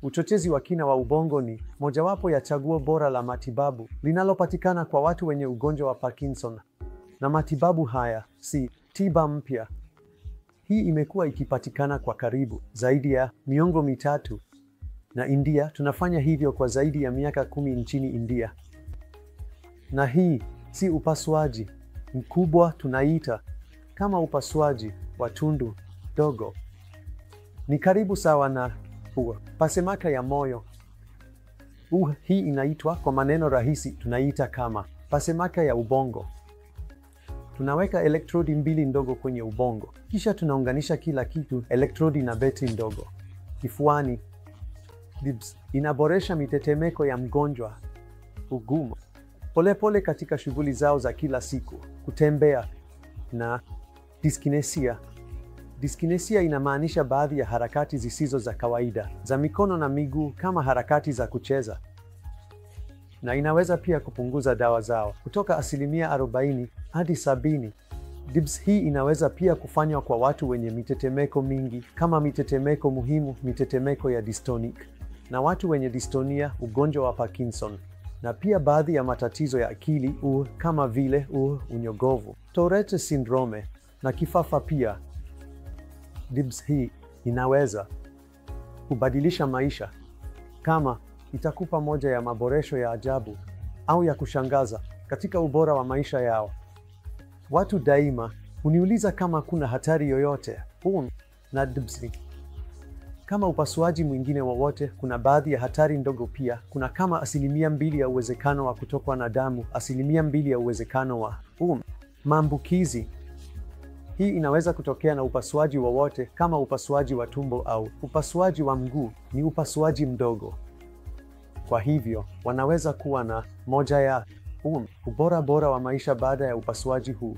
Uchochezi wa kina wa ubongo ni mojawapo ya chaguo bora la matibabu linalopatikana kwa watu wenye ugonjwa wa Parkinson. Na matibabu haya si tiba mpya. Hii imekuwa ikipatikana kwa karibu zaidi ya miongo mitatu. Na India tunafanya hivyo kwa zaidi ya miaka 10 nchini India. Na hii si upasuaji mkubwa, tunaita kama upasuaji wa tundu dogo. Ni karibu sawa na pasemaka ya moyo. Hii inaitwa kwa maneno rahisi tunaita kama pasemaka ya ubongo. Tunaweka elektrodi mbili ndogo kwenye ubongo, kisha tunaunganisha kila kitu, elektrodi na beti ndogo, kifuani. DIBS inaboresha mitetemeko ya mgonjwa, ugumu polepole katika shughuli zao za kila siku, kutembea. Na diskinesia. Diskinesia inamaanisha baadhi ya harakati zisizo za kawaida za mikono na miguu kama harakati za kucheza. Na inaweza pia kupunguza dawa zao kutoka 40% hadi 70%. DIBS hii inaweza pia kufanywa kwa watu wenye mitetemeko mingi kama mitetemeko muhimu, mitetemeko ya dystonic, na watu wenye dystonia, ugonjwa wa Parkinson, na pia baadhi ya matatizo ya akili kama vile unyogovu, Tourette syndrome na kifafa pia. DIBS hii inaweza kubadilisha maisha kama itakupa moja ya maboresho ya ajabu au ya kushangaza katika ubora wa maisha yao. Watu daima huniuliza kama kuna hatari yoyote na DIBS. Kama upasuaji mwingine wowote, kuna baadhi ya hatari ndogo pia. Kuna kama 2% ya uwezekano wa kutokwa na damu, 2% ya uwezekano wa maambukizi. Hii inaweza kutokea na upasuaji wowote kama upasuaji wa tumbo au upasuaji wa mguu. Ni upasuaji mdogo. Kwa hivyo, wanaweza kuwa na moja ya ubora bora wa maisha baada ya upasuaji huu.